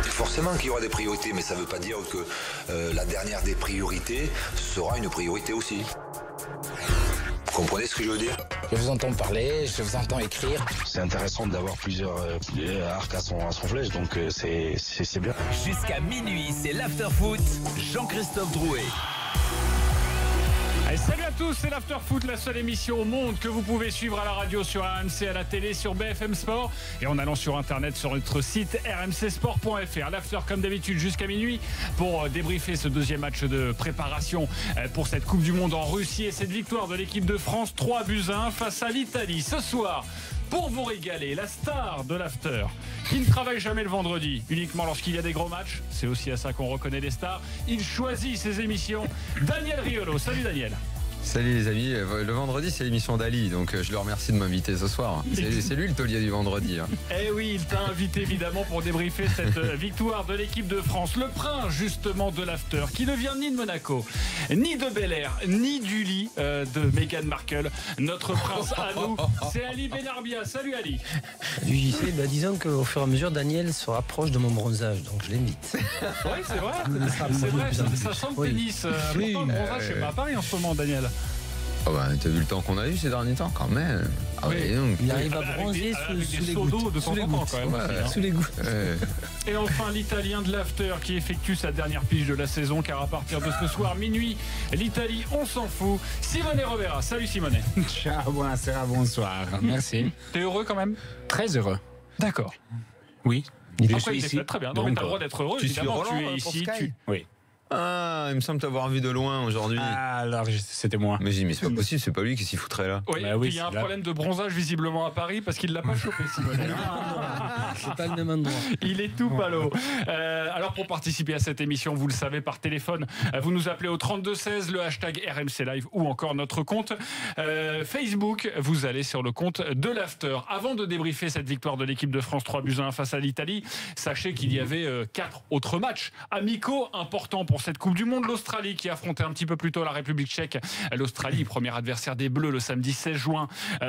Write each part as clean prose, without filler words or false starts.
Forcément qu'il y aura des priorités, mais ça ne veut pas dire que la dernière des priorités sera une priorité aussi. Vous comprenez ce que je veux dire? Je vous entends parler, je vous entends écrire. C'est intéressant d'avoir plusieurs arcs à son flèche, donc c'est bien. Jusqu'à minuit, c'est l'Afterfoot. Jean-Christophe Drouet. Allez, salut à tous, c'est l'Afterfoot, la seule émission au monde que vous pouvez suivre à la radio, sur RMC, à la télé, sur BFM Sport et en allant sur internet sur notre site rmcsport.fr. L'After comme d'habitude jusqu'à minuit pour débriefer ce deuxième match de préparation pour cette Coupe du Monde en Russie et cette victoire de l'équipe de France 3-1 face à l'Italie. Ce soir, pour vous régaler, la star de l'After, qui ne travaille jamais le vendredi, uniquement lorsqu'il y a des gros matchs, c'est aussi à ça qu'on reconnaît les stars, il choisit ses émissions. Daniel Riolo, salut Daniel. Salut les amis, le vendredi c'est l'émission d'Ali, donc je le remercie de m'inviter ce soir. C'est lui le taulier du vendredi. Eh oui, il t'a invité évidemment pour débriefer cette victoire de l'équipe de France. Le prince justement de l'After, qui ne vient ni de Monaco, ni de Bel-Air, ni du lit de Meghan Markle. Notre prince à nous, c'est Ali Benarbia. Salut Ali. Salut JC, disons qu'au fur et à mesure Daniel se rapproche de mon bronzage, donc je l'invite. Oui, c'est vrai, c'est vrai, ça sent le tennis. Oui. Pourtant, le bronzage, je sais pas à Paris en ce moment, Daniel. Oh bah, t'as vu le temps qu'on a eu ces derniers temps quand même. Ah oui. ouais, donc. Il arrive à bronzer avec des sous les seaux d'eau gouttes. de temps en temps quand même. Ouais. Sous les gouttes. Et enfin l'Italien de l'After qui effectue sa dernière pige de la saison, car à partir de ce soir minuit, l'Italie on s'en fout. Simone Rovera, salut Simone. Ciao, buonasera, bonsoir. Merci. T'es heureux quand même? Très heureux. D'accord. Oui. Après une défaite, très bien. Non, mais t'as le droit d'être heureux, tu suis évidemment. Roland, Tu es pour ici. Sky. Oui. Ah, il me semble t'avoir vu de loin aujourd'hui. Alors, c'était moi. Mais j'ai dit, mais c'est pas possible, c'est pas lui qui s'y foutrait là. Oui, Bah et oui, puis il y a un c'est là. problème de bronzage visiblement à Paris parce qu'il l'a pas chopé, Simone. C'est pas le même endroit. Il est tout palo. Alors pour participer à cette émission, vous le savez, par téléphone, vous nous appelez au 3216, le hashtag RMC Live ou encore notre compte Facebook. Vous allez sur le compte de l'After. Avant de débriefer cette victoire de l'équipe de France 3-1 face à l'Italie, sachez qu'il y avait 4 autres matchs amicaux importants pour cette Coupe du Monde. L'Australie qui affrontait un petit peu plus tôt la République tchèque. L'Australie, premier adversaire des Bleus le samedi 16 juin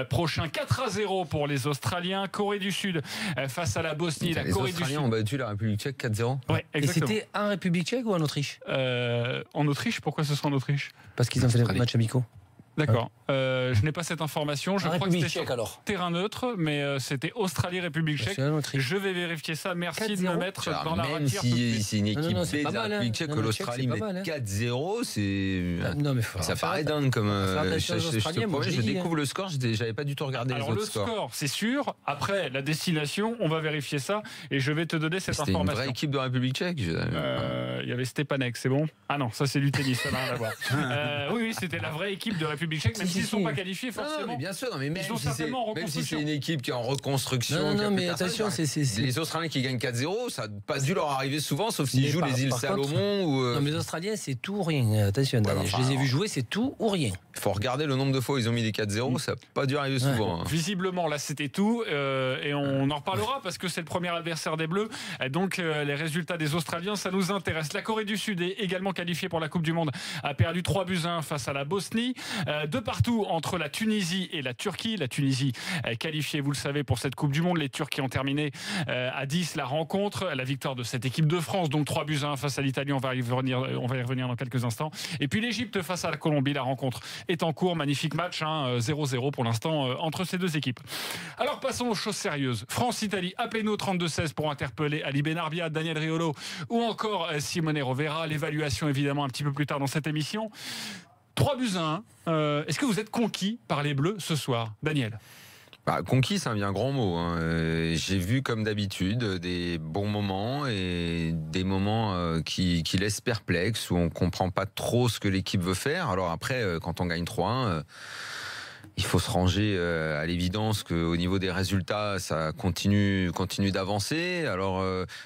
prochain. 4-0 pour les Australiens. Corée du Sud face à la Bosnie. La Les Corée du Australiens Sud. ont battu la République tchèque 4-0. Ouais, Et exactement. c'était en République tchèque ou en Autriche? En Autriche, pourquoi ce sera en Autriche? Parce qu'ils ont fait des Australie. matchs amicaux. D'accord. Je n'ai pas cette information. Je En crois que République c'était tchèque sur alors. terrain neutre, mais c'était Australie-République tchèque. C'est en Autriche. Je vais vérifier ça. Merci de me 4-0. mettre Alors, dans la même rature tout de si suite. c'est une équipe Non, c'est B pas de la mal, République tchèque, Non, que le l'Australie Tchèque, met c'est pas mal, 4-0, c'est. Non, mais faut Ça faire paraît attention. dingue comme. Faire attention aux Je te Australiens, moi, promets, je je l'ai dit, découvre le score, j'avais pas du tout regardé Alors les le autres scores. score, c'est sûr. Après, la destination, on va vérifier ça et je vais te donner cette C'était une information. vraie équipe de République tchèque. Il y avait Stepanek, c'est bon? Ah non, ça c'est du tennis, ça n'a rien à voir. Oui, c'était la vraie équipe de République tchèque, même Si, s'ils ne si, sont si. pas qualifiés Non, forcément. mais bien sûr, non, mais même Ils sont si c'est certainement en même si c'est reconstruction. une équipe qui est en reconstruction. Non, qui a non, plus mais personne, attention, ça- c'est. les Australiens qui gagnent 4-0, ça n'a pas dû leur arriver souvent, sauf s'ils Mais jouent les îles par contre- Salomon ou. Non, mais les Australiens, c'est tout ou rien. Attention, Daniel, enfin, je les ai alors. vus jouer, c'est tout ou rien. Il faut regarder le nombre de fois où ils ont mis des 4-0, ça n'a pas dû arriver souvent. hein. Visiblement, là, c'était tout. Et on en reparlera parce que c'est le premier adversaire des Bleus. Donc, les résultats des Australiens, ça nous intéresse. La Corée du Sud est également qualifiée pour la Coupe du Monde. A perdu 3-1 face à la Bosnie. De partout, entre la Tunisie et la Turquie. La Tunisie qualifiée, vous le savez, pour cette Coupe du Monde. Les Turcs qui ont terminé à 10 la rencontre. La victoire de cette équipe de France. Donc, 3-1 face à l'Italie. On va y revenir dans quelques instants. Et puis, l'Égypte face à la Colombie. La rencontre est en cours. Magnifique match, 0-0 pour l'instant entre ces deux équipes. Alors passons aux choses sérieuses. France-Italie, appelez-nous au 32-16 pour interpeller Ali Benarbia, Daniel Riolo ou encore Simone Rovera. L'évaluation évidemment un petit peu plus tard dans cette émission. 3-1. Est-ce que vous êtes conquis par les Bleus ce soir, Daniel? Conquis, c'est un bien grand mot. J'ai vu, comme d'habitude, des bons moments et des moments qui laissent perplexe, où on comprend pas trop ce que l'équipe veut faire. Alors après, quand on gagne 3-1, il faut se ranger à l'évidence qu'au niveau des résultats, ça continue d'avancer. Alors,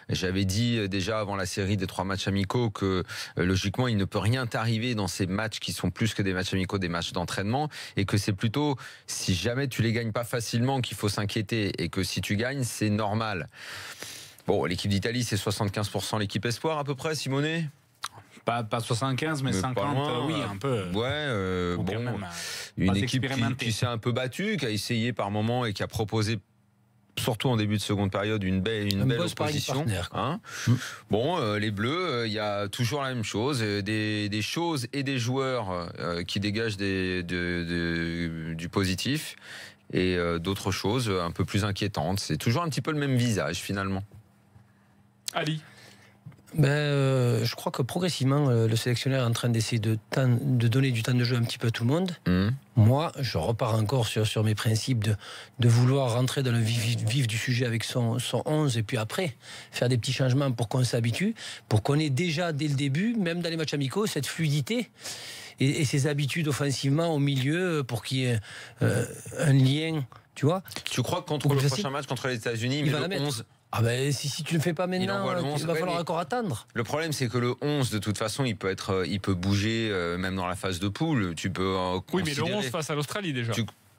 j'avais dit déjà avant la série des 3 matchs amicaux que logiquement, il ne peut rien t'arriver dans ces matchs qui sont plus que des matchs amicaux, des matchs d'entraînement, et que c'est plutôt, si jamais tu les gagnes pas facilement, qu'il faut s'inquiéter, et que si tu gagnes, c'est normal. Bon, l'équipe d'Italie, c'est 75% l'équipe espoir à peu près, Simonet ? Pas 75, mais pas 50, loin, oui, un peu. Ouais, Ou quand bon, même, une pas équipe expérimentée. qui s'est un peu battue, qui a essayé par moments et qui a proposé surtout en début de seconde période, une belle bon sparring opposition. partner, quoi. Hein. Bon, les Bleus, il y a toujours la même chose, des choses et des joueurs qui dégagent du positif et d'autres choses un peu plus inquiétantes. C'est toujours un petit peu le même visage finalement. Ali. Je crois que progressivement, le sélectionneur est en train d'essayer de donner du temps de jeu un petit peu à tout le monde. Moi, je repars encore sur mes principes de vouloir rentrer dans le vif du sujet avec son 11 et puis après, faire des petits changements pour qu'on s'habitue, pour qu'on ait déjà dès le début, même dans les matchs amicaux, cette fluidité et ces habitudes offensivement au milieu pour qu'il y ait un lien, tu vois. Tu crois que contre le prochain match contre les États-Unis, il va le 11 si tu ne le fais pas maintenant, il va falloir encore attendre. Le problème, c'est que le 11, de toute façon, il peut bouger même dans la phase de poule. Tu peux oui, mais le 11 face à l'Australie déjà.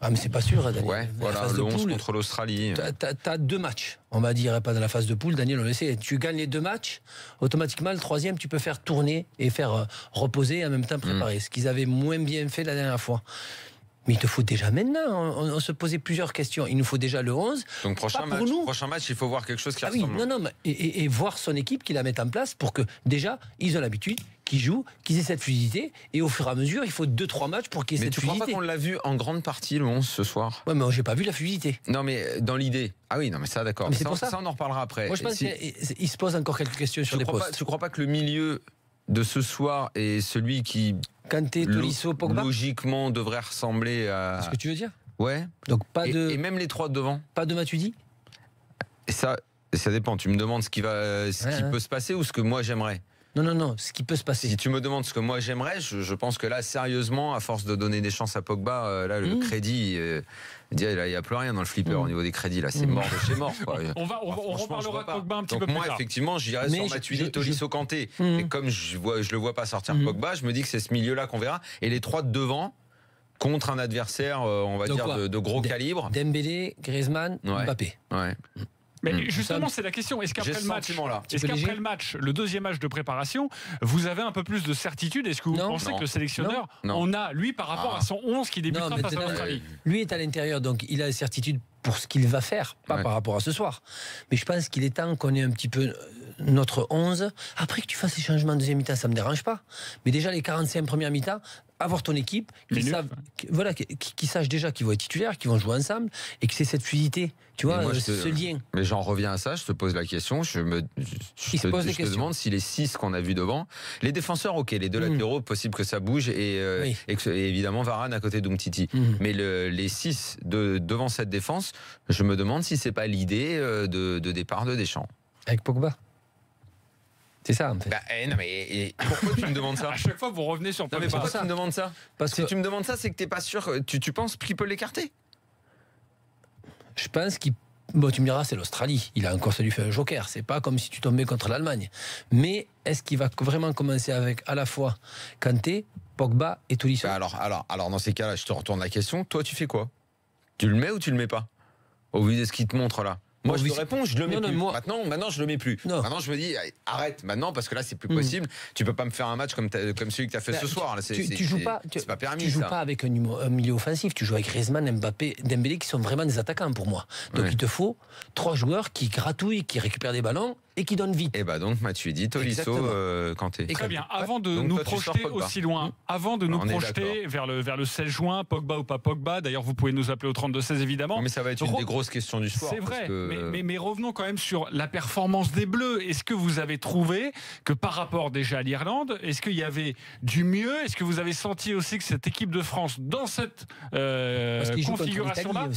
Mais c'est pas sûr, Daniel. Ouais, voilà, le 11 contre l'Australie. T'as 2 matchs, on va dire, pas dans la phase de poule. Daniel, on le sait. Tu gagnes les 2 matchs, automatiquement, le 3e, tu peux faire tourner et faire reposer et en même temps préparer. Ce qu'ils avaient moins bien fait la dernière fois. Mais il te faut déjà maintenant, on se posait plusieurs questions. Il nous faut déjà le 11. Donc prochain match, il faut voir quelque chose qui ressemble. Oui, et voir son équipe qui la mette en place pour que déjà, ils ont l'habitude, qu'ils jouent, qu'ils aient cette fluidité. Et au fur et à mesure, il faut 2-3 matchs pour qu'il y ait cette fluidité. Mais tu crois pas qu'on l'a vu en grande partie le 11 ce soir? Ouais, mais j'ai pas vu la fluidité. Non, mais dans l'idée. Ah oui, non, mais ça, d'accord. Mais c'est pour ça. Ça, on en reparlera après. Moi, je pense qu'il se pose encore quelques questions sur les postes. Tu crois pas que le milieu de ce soir est celui qui... Kanté, Tolisso, Pogba, logiquement devrait ressembler à... C'est ce que tu veux dire? Ouais. Donc et même les 3 de devant. Pas de Matuidi? Et ça dépend. Tu me demandes ce qui peut se passer ou ce que moi j'aimerais? Non, ce qui peut se passer. Si tu me demandes ce que moi j'aimerais, je pense que là, sérieusement, à force de donner des chances à Pogba, là, le crédit, il n'y a plus rien dans le flipper au niveau des crédits. Là, c'est mort de chez mort. Quoi. On reparlera de Pogba un petit peu plus tard. Moi, effectivement, j'irais sur Matuidi, Tolisso, Kanté. Et comme je le vois pas sortir Pogba, je me dis que c'est ce milieu-là qu'on verra. Et les 3 de devant, contre un adversaire, on va dire, de gros calibre. Dembélé, Griezmann, Mbappé. Ouais. Mais justement, c'est la question. Est-ce qu'après le match, le 2e match de préparation, vous avez un peu plus de certitude? Est-ce que vous pensez que le sélectionneur en a, lui, par rapport à son 11 qui débutera face à l'Australie? Lui est à l'intérieur, donc il a la certitude pour ce qu'il va faire, pas par rapport à ce soir. Mais je pense qu'il est temps qu'on ait un petit peu notre 11. Après que tu fasses les changements en deuxième mi-temps, ça ne me dérange pas. Mais déjà, les 45 premières mi-temps, avoir ton équipe, qui sache déjà qu'ils vont être titulaires, qu'ils vont jouer ensemble, et que c'est cette fluidité, tu vois, ce lien. Mais j'en reviens à ça, je te pose la question, je te demande si les 6 qu'on a vus devant, les défenseurs, ok, les 2 latéraux, possible que ça bouge, et évidemment Varane à côté d'Umtiti. Mais les 6 devant cette défense, je me demande si c'est pas l'idée de départ de Deschamps. Avec Pogba. C'est ça, en fait. Non, mais pourquoi tu me demandes ça? À chaque fois, vous revenez sur Pogba. Pourquoi tu me demandes ça? Si tu me demandes ça, c'est que t'es pas sûr. Tu penses qu'il peut l'écarter? Je pense qu'il... Bon, tu me diras, c'est l'Australie. Il a encore ça lui fait un joker. C'est pas comme si tu tombais contre l'Allemagne. Mais est-ce qu'il va vraiment commencer avec à la fois Kanté, Pogba et Tolisso? Alors, dans ces cas-là, je te retourne la question. Toi, tu fais quoi? Tu le mets ou tu le mets pas? Au vu de ce qu'il te montre là. Moi, je te réponds, je le mets plus. Maintenant, je le mets plus. Non. Maintenant, je me dis, arrête maintenant, parce que là, c'est plus possible. Tu peux pas me faire un match comme celui que tu as fait ce soir. Là, tu joues pas. C'est pas permis. Tu joues pas avec un milieu offensif. Tu joues avec Griezmann, Mbappé, Dembélé, qui sont vraiment des attaquants pour moi. Donc, il te faut 3 joueurs qui gratouillent, qui récupèrent des ballons et qui donnent vite. Et donc, Matuidi, Tolisso, Kanté. Très bien. Avant de nous projeter aussi loin, avant de nous projeter vers le 16 juin, Pogba ou pas Pogba. D'ailleurs, vous pouvez nous appeler au 32-16 évidemment. Mais ça va être une des grosses questions du soir. C'est vrai. Mais revenons quand même sur la performance des Bleus. Est-ce que vous avez trouvé que par rapport déjà à l'Irlande, est-ce qu'il y avait du mieux? Est-ce que vous avez senti aussi que cette équipe de France, dans cette configuration-là,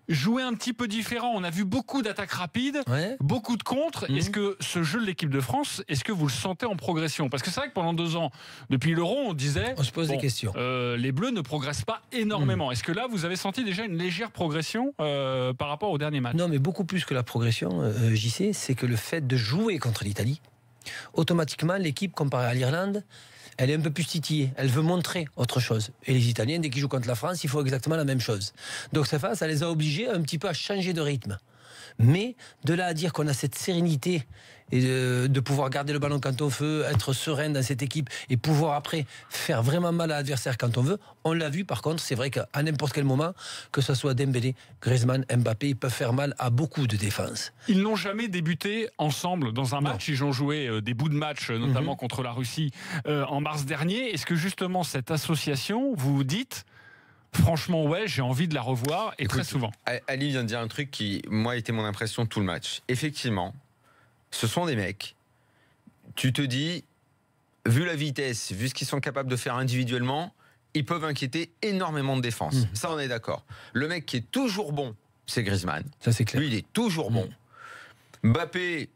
jouait un petit peu différent? On a vu beaucoup d'attaques rapides, beaucoup de contres. Est-ce que ce jeu de l'équipe de France, est-ce que vous le sentez en progression? Parce que c'est vrai que pendant 2 ans, depuis l'Euro, on disait... On se pose des questions. Les Bleus ne progressent pas énormément. Est-ce que là, vous avez senti déjà une légère progression par rapport au dernier match? Non, mais beaucoup plus que la progression, JC, c'est que le fait de jouer contre l'Italie, automatiquement, l'équipe, comparée à l'Irlande, elle est un peu plus titillée, elle veut montrer autre chose. Et les Italiens, dès qu'ils jouent contre la France, il faut exactement la même chose. Donc ça les a obligés un petit peu à changer de rythme. Mais de là à dire qu'on a cette sérénité et de pouvoir garder le ballon quand on veut, être serein dans cette équipe et pouvoir après faire vraiment mal à l'adversaire quand on veut, on l'a vu par contre, c'est vrai qu'à n'importe quel moment, que ce soit Dembélé, Griezmann, Mbappé, ils peuvent faire mal à beaucoup de défenses. Ils n'ont jamais débuté ensemble dans un match. Ils ont joué des bouts de match, notamment contre la Russie en mars dernier. Est-ce que justement cette association, vous vous dites, franchement, ouais, j'ai envie de la revoir, et très souvent. Ali vient de dire un truc qui, moi, était mon impression tout le match. Effectivement, ce sont des mecs, tu te dis, vu la vitesse, vu ce qu'ils sont capables de faire individuellement, ils peuvent inquiéter énormément de défense. Ça, on est d'accord. Le mec qui est toujours bon, c'est Griezmann. Ça, c'est clair. Lui, il est toujours bon. Mbappé,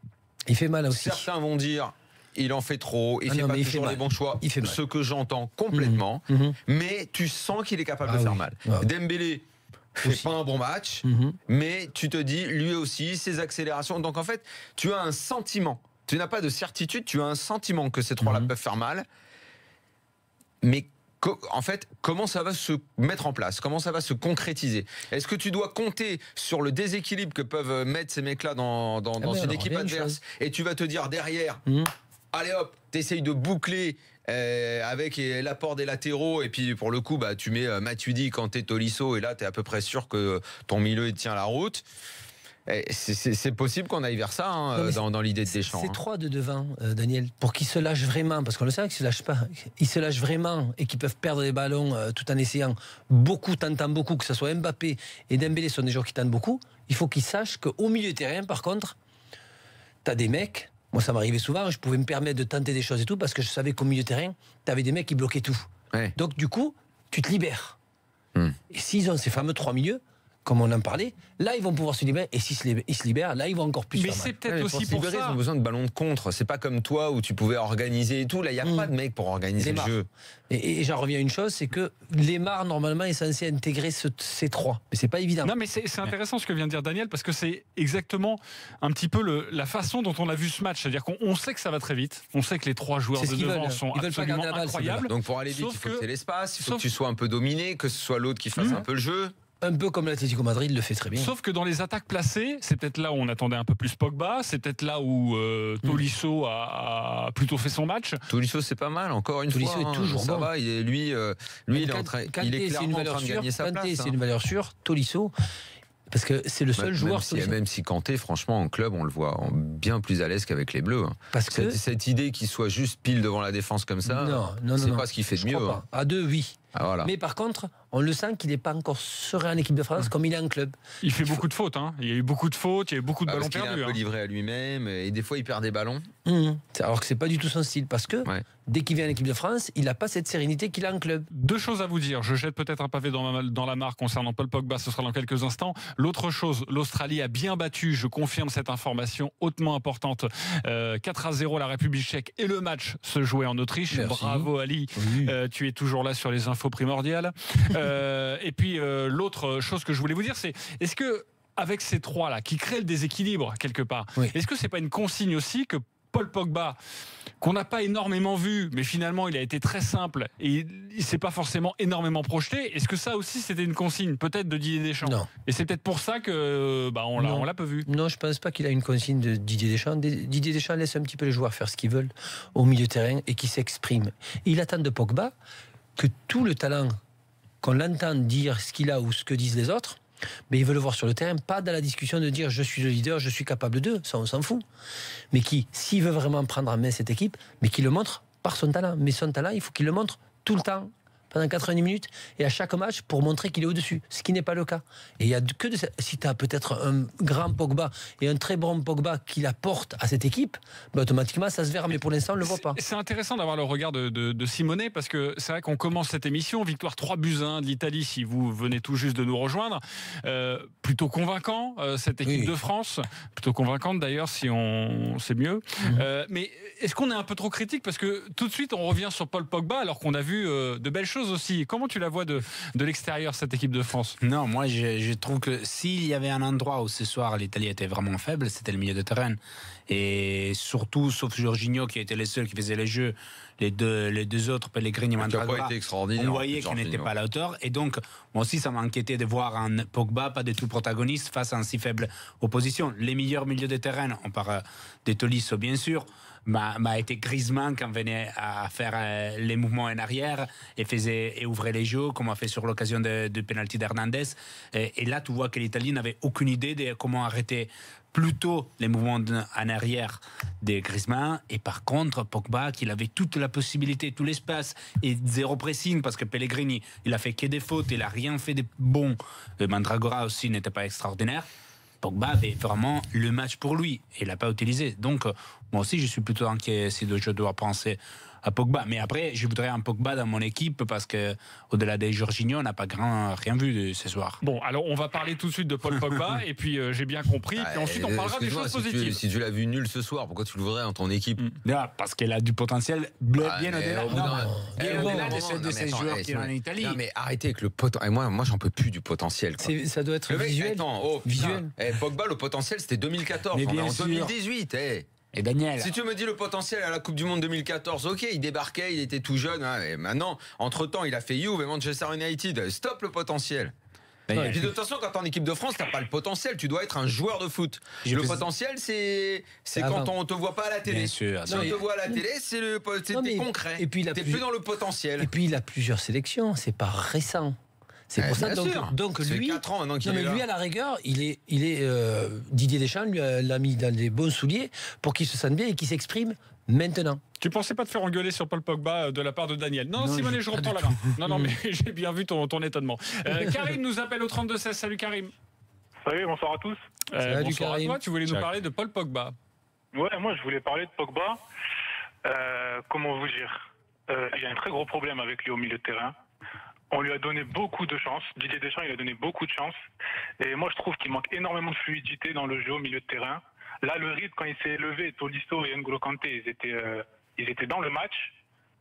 il fait mal aussi. Certains vont dire, il en fait trop, il fait pas toujours les bons choix. Il fait mal. Ce que j'entends complètement, mais tu sens qu'il est capable de faire mal. Dembélé fait pas un bon match, mais tu te dis, lui aussi, ses accélérations. Donc en fait, tu as un sentiment. Tu n'as pas de certitude, tu as un sentiment que ces trois-là peuvent faire mal. Mais en fait, comment ça va se mettre en place? Comment ça va se concrétiser? Est-ce que tu dois compter sur le déséquilibre que peuvent mettre ces mecs-là dans une équipe adverse, et tu vas te dire derrière, allez hop, t'essayes de boucler avec l'apport des latéraux, et puis pour le coup, bah, tu mets Matuidi quand t'es Tolisso, et là t'es à peu près sûr que ton milieu tient la route. C'est possible qu'on aille vers ça dans l'idée de Deschamps. C'est 3 de devant, Daniel, pour qu'ils se lâchent vraiment, parce qu'on le sait qu'ils se lâchent pas. Ils se lâchent vraiment et qu'ils peuvent perdre des ballons tout en essayant. Tentant beaucoup, que ce soit Mbappé et Dembélé sont des joueurs qui tentent beaucoup. Il faut qu'ils sachent qu'au milieu de terrain, par contre, t'as des mecs. Moi, ça m'arrivait souvent. Je pouvais me permettre de tenter des choses et tout parce que je savais qu'au milieu de terrain, t'avais des mecs qui bloquaient tout. Ouais. Donc, du coup, tu te libères. Et s'ils ont ces fameux 3 milieux, comme on en parlait, là ils vont pouvoir se libérer, et s'ils se libèrent, là ils vont encore plus. Mais c'est peut-être aussi pour ça. Ils ont besoin de ballons de contre. C'est pas comme toi où tu pouvais organiser et tout. Là, il n'y a pas de mec pour organiser le jeu. Et j'en reviens à une chose, c'est que Lemar normalement est censé intégrer ces 3, mais c'est pas évident. Non, mais c'est intéressant ce que vient de dire Daniel, parce que c'est exactement un petit peu la façon dont on a vu ce match. C'est-à-dire qu'on sait que ça va très vite. On sait que les 3 joueurs de devant sont absolument incroyables. Donc pour aller vite, il faut que tu aies l'espace, il faut que tu sois un peu dominé, que ce soit l'autre qui fasse un peu le jeu. Un peu comme l'Atlético Madrid le fait très bien. Sauf que dans les attaques placées, c'est peut-être là où on attendait un peu plus Pogba, c'est peut-être là où Tolisso a plutôt fait son match. Tolisso, c'est pas mal, encore une Tolisso fois. Est toujours ça bon. Va, il est clairement en train de gagner sa place. C'est une valeur sûre, Tolisso. Parce que c'est le seul joueur. Même si Kanté, franchement, en club, on le voit bien plus à l'aise qu'avec les Bleus. Parce que cette idée qu'il soit juste pile devant la défense comme ça, c'est pas ce qu'il fait de mieux. À 2, oui. Ah, voilà. Mais par contre, on le sent qu'il n'est pas encore serein en équipe de France comme il est en club. Il fait beaucoup de fautes. Il y a eu beaucoup de fautes, il y a eu beaucoup de ballons perdus. Il est un peu livré à lui-même et des fois il perd des ballons. Alors que c'est pas du tout son style, parce que dès qu'il vient en équipe de France, il n'a pas cette sérénité qu'il a en club. 2 choses à vous dire. Je jette peut-être un pavé dans la mare concernant Paul Pogba, ce sera dans quelques instants. L'autre chose, l'Australie a bien battu, je confirme cette information hautement importante, 4-0 la République tchèque, et le match se jouait en Autriche. Merci. Bravo Ali, tu es toujours là sur les infos primordiales. Et puis l'autre chose que je voulais vous dire, c'est est-ce que avec ces 3 là qui créent le déséquilibre quelque part, est-ce que c'est pas une consigne aussi que Paul Pogba, qu'on n'a pas énormément vu, mais finalement il a été très simple et il s'est pas forcément énormément projeté. Est-ce que ça aussi c'était une consigne peut-être de Didier Deschamps? Non. Et c'est peut-être pour ça que on l'a peu vu. Non, je pense pas qu'il a une consigne de Didier Deschamps. Didier Deschamps laisse un petit peu les joueurs faire ce qu'ils veulent au milieu de terrain et qui s'expriment. Il attend de Pogba que tout le talent, qu'on l'entende dire ce qu'il a ou ce que disent les autres, mais il veut le voir sur le terrain, pas dans la discussion de dire je suis le leader, je suis capable d'eux, ça on s'en fout. Mais s'il veut vraiment prendre en main cette équipe, mais qu'il le montre par son talent. Mais son talent, il faut qu'il le montre tout le temps, pendant 90 minutes, et à chaque match pour montrer qu'il est au-dessus, ce qui n'est pas le cas. Et il y a que si tu as peut-être un grand Pogba et un très bon Pogba qui l'apporte à cette équipe, automatiquement ça se verra, mais pour l'instant on ne le voit pas. C'est intéressant d'avoir le regard de Simonet, parce que c'est vrai qu'on commence cette émission, victoire 3-1 de l'Italie, si vous venez tout juste de nous rejoindre, plutôt convaincant cette équipe de France, plutôt convaincante d'ailleurs, si on sait mieux. Mais est-ce qu'on est un peu trop critique, parce que tout de suite on revient sur Paul Pogba alors qu'on a vu de belles choses chose aussi. Comment tu la vois de l'extérieur, cette équipe de France? Non, moi je trouve que s'il y avait un endroit où ce soir l'Italie était vraiment faible, c'était le milieu de terrain. Et surtout, sauf Jorginho qui était le seul qui faisait les jeux, les deux autres, Pellegrini et Qui n'a pas Mandragora, été extraordinaire. on voyait qu'il n'était pas à la hauteur. Et donc, moi aussi, ça m'inquiétait de voir un Pogba pas du tout protagoniste face à une si faible opposition. Les meilleurs milieux de terrain, on parle de Tolisso bien sûr, m'a été Griezmann quand venait à faire les mouvements en arrière et ouvrait les jeux, comme on a fait sur l'occasion du penalty d'Hernandez. Et là, tu vois que l'Italie n'avait aucune idée de comment arrêter plutôt les mouvements en arrière de Griezmann. Et par contre, Pogba, qu'il avait toute la possibilité, tout l'espace et zéro pressing, parce que Pellegrini, il a fait que des fautes, il a rien fait de bon. Mandragora aussi n'était pas extraordinaire. Pogba avait vraiment le match pour lui et il l'a pas utilisé. Donc, moi aussi, je suis plutôt inquiet si je dois penser à Pogba. Mais après, je voudrais un Pogba dans mon équipe parce que, au-delà des Jorginho, on n'a pas rien vu ce soir. Bon, alors on va parler tout de suite de Paul Pogba et puis j'ai bien compris. Puis ensuite, on parlera des choses positives. Si tu l'as vu nul ce soir, pourquoi tu le voudrais dans ton équipe? Parce qu'elle a du potentiel bien au-delà. Bien au-delà de ces joueurs qui sont en Italie. Non, mais arrêtez avec le potentiel. Moi, j'en peux plus du potentiel. Ça doit être visuel. Visuel. Pogba, le potentiel, c'était 2014. Mais On est bien en sûr. 2018. Et Daniel. Si tu me dis le potentiel à la Coupe du Monde 2014, ok, il débarquait, il était tout jeune. Et maintenant, entre-temps, il a fait Juve et Manchester United. Stop le potentiel. Et puis de toute façon, quand t'es en équipe de France, t'as pas le potentiel. Tu dois être un joueur de foot. Le potentiel, c'est quand on te voit pas à la télé. Bien sûr. Si on te voit à la télé, c'est concret. Et puis t'es plus dans le potentiel. Et puis il a plusieurs sélections. C'est pas récent. C'est pour ça. Donc ça fait lui, 4 ans maintenant qu'il est là. lui à la rigueur, il est Didier Deschamps l'a mis dans des bons souliers pour qu'il se sente bien et qu'il s'exprime maintenant. Tu pensais pas te faire engueuler sur Paul Pogba de la part de Daniel? Non, Simone, je reprends la main. Non, mais j'ai bien vu ton étonnement. Karim nous appelle au 32-16. Salut Karim. Salut, bonsoir à tous. Salut, bonsoir Karim. à toi. Tu voulais nous parler de Paul Pogba. Ouais, moi je voulais parler de Pogba. Comment vous dire, il y a un très gros problème avec lui au milieu de terrain. On lui a donné beaucoup de chance. Didier Deschamps, il a donné beaucoup de chance. Et moi, je trouve qu'il manque énormément de fluidité dans le jeu au milieu de terrain. Là, le rythme, quand il s'est élevé, Tolisso et N'Golo Kanté, ils étaient dans le match.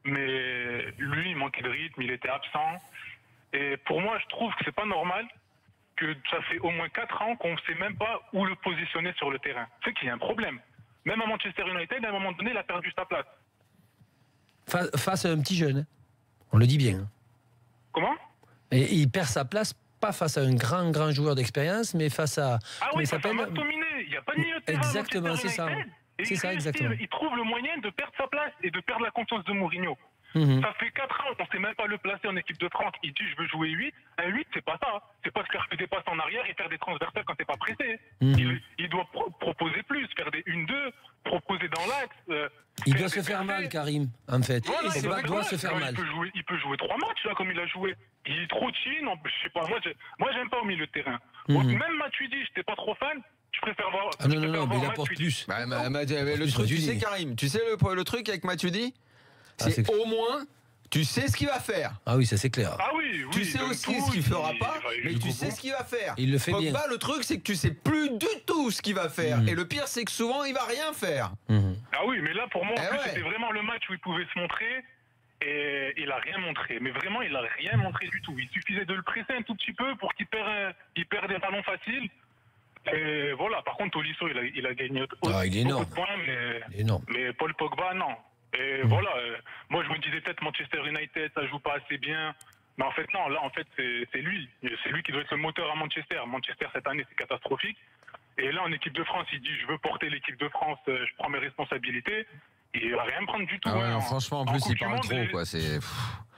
Mais lui, il manquait de rythme, il était absent. Et pour moi, je trouve que c'est pas normal que ça fait au moins 4 ans qu'on ne sait même pas où le positionner sur le terrain. C'est qu'il y a un problème. Même à Manchester United, à un moment donné, il a perdu sa place. Face à un petit jeune. On le dit bien. Comment ? Et il perd sa place, pas face à un grand joueur d'expérience, mais face à. Ah oui, face à McTominay. Il n'y a pas de milieu de terrain. Exactement, c'est ça. C'est ça, exactement. Il trouve le moyen de perdre sa place et de perdre la confiance de Mourinho. Ça fait 4 ans qu'on ne sait même pas le placer en équipe de France. Il dit je veux jouer 8. Un 8, c'est pas ça. C'est pas faire des passes en arrière et faire des transversales quand t'es pas pressé. Il doit proposer plus, faire des 1-2, proposer dans l'axe. Il doit se faire mal, Karim, en fait. Voilà, Il doit se faire mal. Il peut jouer 3 matchs là comme il a joué. Il est trop chill. Je sais pas. Moi, j'aime pas au milieu de terrain. Même Matuidi, j'étais pas trop fan. Je préfère voir. Ah non, mais il apporte plus. Le truc, tu sais, Karim, tu sais le truc avec Matuidi, c'est au moins. Tu sais ce qu'il va faire. Ah oui, ça c'est clair. Ah oui, tu sais aussi ce qu'il fera pas, mais tu sais ce qu'il va faire. Il le fait bien. Pogba, le truc, c'est que tu sais plus du tout ce qu'il va faire. Et le pire, c'est que souvent, il va rien faire. Ah oui, mais là, pour moi, c'était vraiment le match où il pouvait se montrer. Et il a rien montré. Mais vraiment, il a rien montré du tout. Il suffisait de le presser un tout petit peu pour qu'il perde des ballons faciles. Et voilà. Par contre, Tolisso, il a gagné beaucoup de points, mais Paul Pogba, non. Et voilà, moi je me disais peut-être Manchester United, ça joue pas assez bien. Mais en fait, non, là en fait c'est lui. C'est lui qui doit être le moteur à Manchester. Manchester cette année c'est catastrophique. Et là en équipe de France, il dit je veux porter l'équipe de France, je prends mes responsabilités. Et il va rien prendre du tout. Franchement, en plus il parle trop quoi.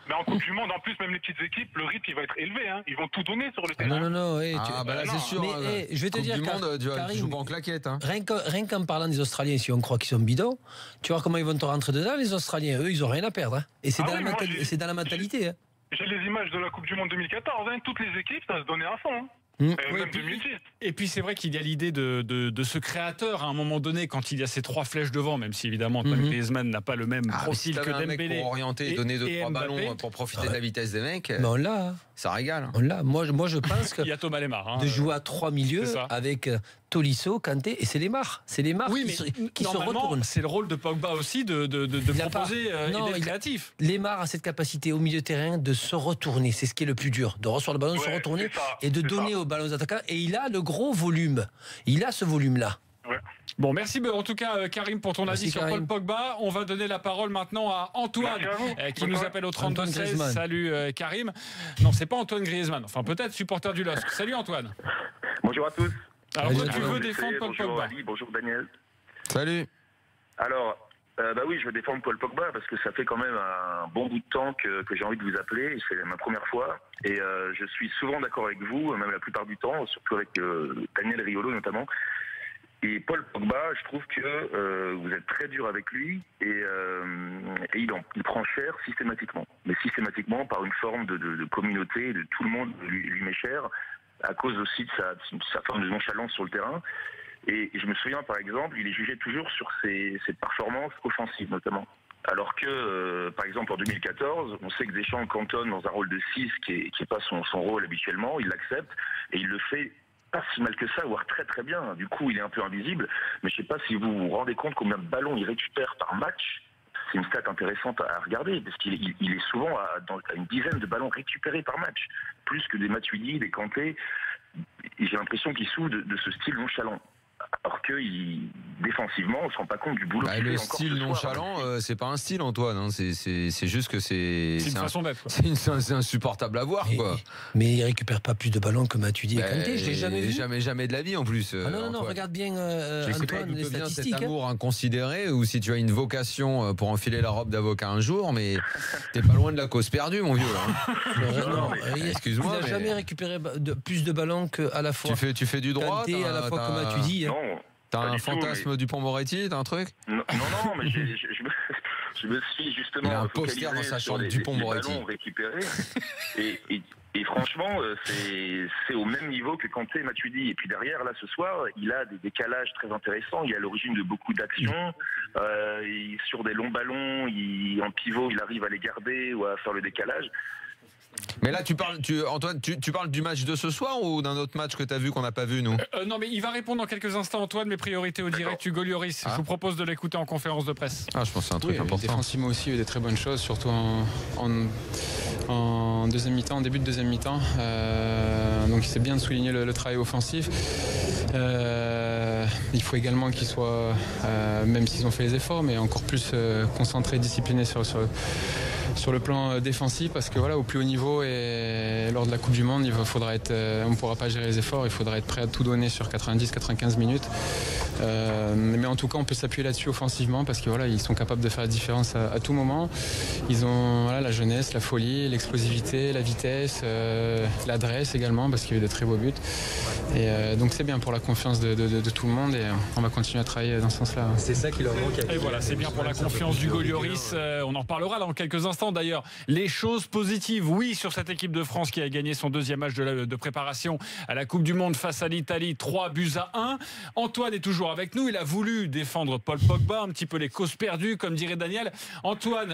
Mais en Coupe du Monde, en plus, même les petites équipes, le rythme il va être élevé. Ils vont tout donner sur le terrain. Non. Là, c'est sûr. Mais je vais te dire, tu joues pas en claquette. Rien qu'en parlant des Australiens, si on croit qu'ils sont bidons, tu vois comment ils vont te rentrer dedans, les Australiens. Eux, ils ont rien à perdre. Et c'est dans la mentalité. J'ai les images de la Coupe du Monde 2014. Toutes les équipes, ça se donnait à fond. Et puis c'est vrai qu'il y a l'idée de ce créateur à un moment donné quand il y a ces 3 flèches devant, même si évidemment Griezmann n'a pas le même profil que Dembélé. Pour orienter et donner 2-3 ballons pour profiter de la vitesse des mecs. Mais on l'a. ça régale. Moi, je pense que Il y a Thomas Lemar. de jouer à 3 milieux avec Tolisso, Kanté, et c'est Lemar. C'est Lemar qui se retourne. C'est le rôle de Pogba aussi de proposer et d'être créatif. Lemar a cette capacité au milieu de terrain de se retourner. C'est ce qui est le plus dur. De recevoir le ballon, de se retourner et de donner au ballon aux attaquants. Et il a le gros volume. Il a ce volume-là. Ouais. Bon, merci en tout cas Karim pour ton avis sur Paul Pogba. On va donner la parole maintenant à Antoine qui nous appelle au 32-16. Salut Karim. Non, c'est pas Antoine Griezmann. Enfin, peut-être supporter du LOSC. Salut Antoine. Bonjour à tous. Alors, toi, tu veux défendre Paul Pogba? Bonjour Ali, bonjour Daniel. Salut. Alors, oui, je veux défendre Paul Pogba parce que ça fait quand même un bon bout de temps que j'ai envie de vous appeler. C'est ma première fois. Et je suis souvent d'accord avec vous, même la plupart du temps, surtout avec Daniel Riolo notamment. Et Paul Pogba, je trouve que vous êtes très dur avec lui et il prend cher systématiquement. Mais systématiquement par une forme de communauté, de tout le monde lui met cher, à cause aussi de sa forme de nonchalance sur le terrain. Et je me souviens par exemple, il est jugé toujours sur ses performances offensives notamment. Alors que, par exemple en 2014, on sait que Deschamps cantonne dans un rôle de 6 qui est pas son rôle habituellement, il l'accepte et il le fait pas si mal que ça, voire très très bien. Du coup, il est un peu invisible, mais je sais pas si vous vous rendez compte combien de ballons il récupère par match. C'est une stat intéressante à regarder, parce qu'il est souvent à une dizaine de ballons récupérés par match, plus que des Matuidi, des Kanté. J'ai l'impression qu'il souffre de ce style nonchalant. Alors que défensivement, on ne se rend pas compte du boulot qu'il fait. Le style nonchalant, c'est pas un style, Antoine. Hein. C'est juste que c'est une façon d'être. C'est insupportable à voir. Mais il récupère pas plus de ballons que Matuidi et Kanté. Je l'ai jamais vu. Jamais de la vie en plus. Non, regarde bien Antoine, les statistiques. Cet amour inconsidéré, ou si tu as une vocation pour enfiler la robe d'avocat un jour, mais t'es pas loin de la cause perdue, mon vieux. Non, excuse-moi. Il n'a jamais récupéré plus de ballons qu'à la fois. Tu fais du droit. Kanté à la fois que Matuidi. T'as un fantasme du Pont-Moretti, t'as un truc? Non, mais je me suis justement. Il a un poster dans sa chambre du Pont-Moretti. Récupéré. Et franchement, c'est au même niveau que Kanté et Matuidi. Et puis derrière, là, ce soir, il a des décalages très intéressants. Il est à l'origine de beaucoup d'actions. Sur des longs ballons, en pivot, il arrive à les garder ou à faire le décalage. Mais là, Antoine, tu parles du match de ce soir ou d'un autre match que tu as vu qu'on n'a pas vu, nous? Non, mais il va répondre dans quelques instants, Antoine. Mes priorités au direct, Hugo Lloris. Je vous propose de l'écouter en conférence de presse. Je pense que c'est un truc important. Défensivement aussi, il y a eu des très bonnes choses, surtout en deuxième mi-temps, en début de deuxième mi-temps. Donc, c'est bien de souligner le travail offensif. Il faut également qu'ils soient, même s'ils ont fait les efforts, mais encore plus concentrés, disciplinés sur le plan défensif, parce que voilà, au plus haut niveau et lors de la Coupe du Monde, on ne pourra pas gérer les efforts, il faudra être prêt à tout donner sur 90-95 minutes. Mais en tout cas, on peut s'appuyer là-dessus offensivement, parce que voilà, ils sont capables de faire la différence à tout moment. Ils ont la jeunesse, la folie, l'explosivité, la vitesse, l'adresse également, parce qu'il y a eu de très beaux buts. Et donc c'est bien pour la confiance de tout le monde, et on va continuer à travailler dans ce sens-là. C'est ça qui leur manque. Et voilà, c'est bien pour la confiance d'Hugo Lloris. On en reparlera dans quelques instants. D'ailleurs, les choses positives, oui, sur cette équipe de France qui a gagné son deuxième match de préparation à la Coupe du Monde face à l'Italie, 3-1. Antoine est toujours avec nous. Il a voulu défendre Paul Pogba, un petit peu les causes perdues, comme dirait Daniel. Antoine,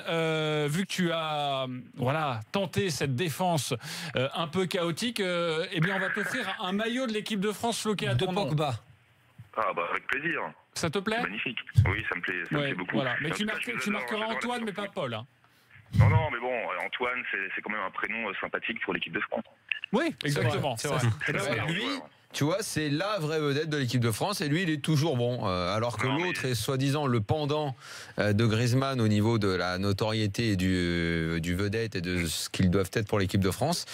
vu que tu as tenté cette défense un peu chaotique, eh bien, on va t'offrir un maillot de l'équipe de France floqué à ton nom. Pogba. Avec plaisir. Ça te plaît? Magnifique. Oui, ça me plaît beaucoup. Voilà. Mais tu marqueras Antoine, mais pas Paul. Hein. Non, mais bon, Antoine, c'est quand même un prénom sympathique pour l'équipe de France. Oui, exactement. C'est vrai. Lui, tu vois, c'est la vraie vedette de l'équipe de France, et lui, il est toujours bon. Alors que l'autre est soi-disant le pendant de Griezmann au niveau de la notoriété et du vedette et de ce qu'ils doivent être pour l'équipe de France.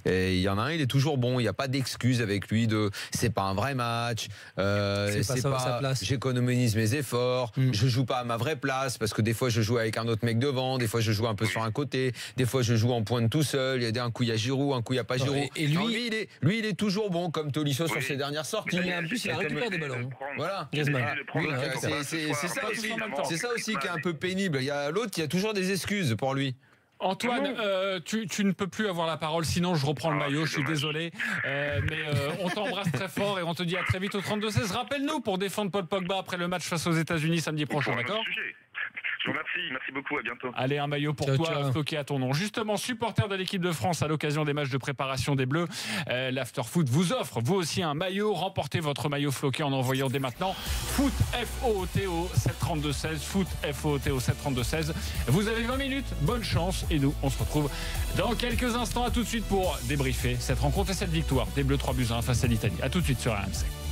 Et il y en a un, il est toujours bon. Il n'y a pas d'excuse avec lui de c'est pas un vrai match, c'est pas sa place. J'économise mes efforts, je joue pas à ma vraie place, parce que des fois je joue avec un autre mec devant, des fois je joue un peu sur un côté, des fois je joue en pointe tout seul. Il y a un coup il y a Giroud, un coup il n'y a pas Giroud. Et lui, il est toujours bon, comme Tolisso sur ses dernières sorties. Mais en plus, il a récupéré des ballons. Voilà. C'est ça aussi qui est un peu pénible. Il y a l'autre qui a toujours des excuses pour lui. Antoine, tu ne peux plus avoir la parole, sinon je reprends le maillot, je suis désolé. Mais on t'embrasse très fort et on te dit à très vite au 32-16. Rappelle-nous pour défendre Paul Pogba après le match face aux États-Unis samedi prochain, d'accord? Je vous remercie, merci beaucoup, à bientôt. Allez, un maillot pour toi, stocké à ton nom. Justement, supporter de l'équipe de France à l'occasion des matchs de préparation des Bleus, l'Afterfoot vous offre, vous aussi, un maillot. Remportez votre maillot floqué en envoyant dès maintenant FOOT, F-O-O-T-O, 732-16, FOOT, F-O-O-T-O, 732-16. Vous avez 20 minutes, bonne chance. Et nous, on se retrouve dans quelques instants. À tout de suite pour débriefer cette rencontre et cette victoire des Bleus 3-1 face à l'Italie. À tout de suite sur RMC.